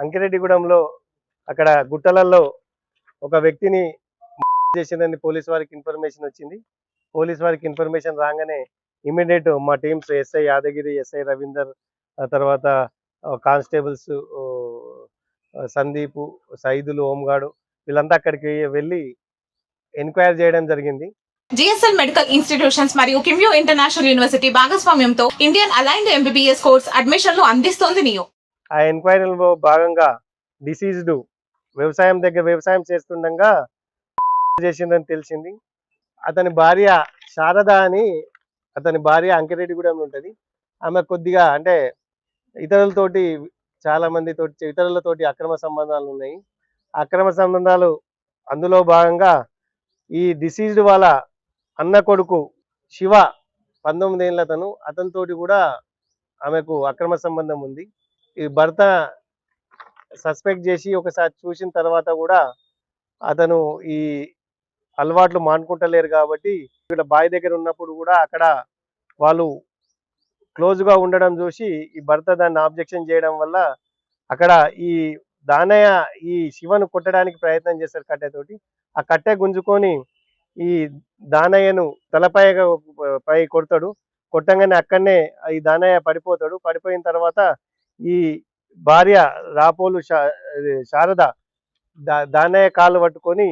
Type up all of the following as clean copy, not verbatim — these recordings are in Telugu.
అంకిరెడ్డిగూడెంలో అక్కడ గుట్టలల్లో ఒక వ్యక్తిని చేసిందని పోలీస్ వారికి ఇన్ఫర్మేషన్ వచ్చింది. పోలీస్ వారికి ఇన్ఫర్మేషన్ రాగానే ఇమ్మీడియట్ మా teams SI Yadagiri, SI Ravinder, ఆ తర్వాత కానిస్టేబుల్స్ సందీపు, సైదులు, హోంగార్డు వీళ్ళంతా అక్కడికి వెళ్ళి ఎంక్వైరీ చేయడం జరిగింది. జిఎస్ఎల్ మెడికల్ ఇన్స్టిట్యూషన్స్ మరియు కిమ్యూ ఇంటర్నేషనల్ యూనివర్సిటీ భాగస్వామ్యంతో ఇండియన్ అలైన్డ్ ఎంబీబీఎస్ కోర్స్ అడ్మిషన్లు అందిస్తోంది నియో. ఆ ఎంక్వైరీలో భాగంగా డిసీజ్డ్ వ్యవసాయం చేస్తుండగా చేసిందని తెలిసింది. అతని భార్య శారద అని, అతని భార్య అంకిరెడ్డిగూడెం ఉంటుంది. ఆమె కొద్దిగా అంటే ఇతరులతోటి చాలా మందితోటి ఇతరులతోటి అక్రమ సంబంధాలు ఉన్నాయి. అక్రమ సంబంధాలు అందులో భాగంగా ఈ డిసీజ్డ్ వాళ్ళ అన్న కొడుకు శివ 19 ఏళ్ళ అతనితోటి కూడా ఆమెకు అక్రమ సంబంధం ఉంది. ఈ భర్త సస్పెక్ట్ చేసి ఒకసారి చూసిన తర్వాత కూడా అతను ఈ అలవాట్లు మానుకుంటలేరు కాబట్టి ఇక్కడ బావి దగ్గర ఉన్నప్పుడు కూడా అక్కడ వాళ్ళు క్లోజ్గా ఉండడం చూసి ఈ భర్త దాన్ని ఆబ్జెక్షన్ చేయడం వల్ల అక్కడ ఈ దానయ్య ఈ శివను కొట్టడానికి ప్రయత్నం చేస్తారు కట్టెతోటి. ఆ కట్టె గుంజుకొని ఈ దానయ్యను పై కొడతాడు. కొట్టంగానే అక్కడనే ఈ దానయ్య పడిపోతాడు. పడిపోయిన తర్వాత ఈ భార్య రాపోలు శారద దానయ్య కాళ్ళు పట్టుకొని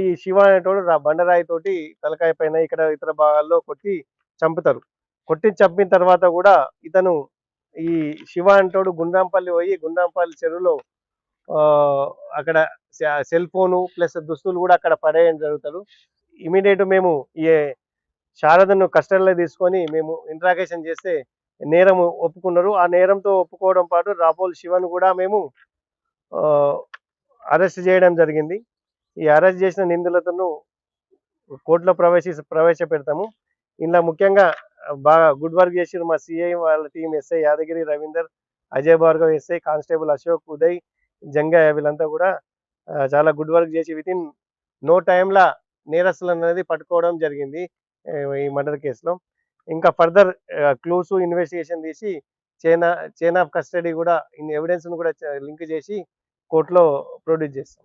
ఈ శివ అనేటోడు బండరాయి తోటి తలకాయ పైన ఇక్కడ ఇతర భాగాల్లో కొట్టి చంపుతారు. కొట్టి చంపిన తర్వాత కూడా ఇతను ఈ శివ అంటోడు గుండ్రాంపల్లి పోయి గుండ్రాంపల్లి చెరువులో అక్కడ సెల్ ఫోను ప్లస్ దుస్తులు కూడా అక్కడ పడేయడం జరుగుతాడు. ఇమీడియట్ మేము ఈ శారదను కస్టడీలో తీసుకొని మేము ఇంట్రాగేషన్ చేస్తే నేరం ఒప్పుకున్నారు. ఆ నేరంతో ఒప్పుకోవడం పాటు రాపోల్ శివను కూడా మేము అరెస్ట్ చేయడం జరిగింది. ఈ అరెస్ట్ చేసిన నిందితులను కోర్టులో ప్రవేశపెడతాము. ఇందులో ముఖ్యంగా బాగా గుడ్ వర్క్ చేసిరు మా సిఐ వాళ్ళ team, SI Yadagiri, Ravinder, Ajay Bhargav, SI constable Ashok, Uday, Jangaiah వీళ్ళంతా కూడా చాలా గుడ్ వర్క్ చేసి వితిన్ నో టైంలో నేరస్తులు అనేది పట్టుకోవడం జరిగింది ఈ మర్డర్ కేసులో. ఇంకా ఫర్దర్ క్లూస్ ఇన్వెస్టిగేషన్ తీసి చైన్ ఆఫ్ కస్టడీ కూడా ఎవిడెన్స్ను కూడా లింక్ చేసి కోర్టులో ప్రొడ్యూస్ చేస్తాం.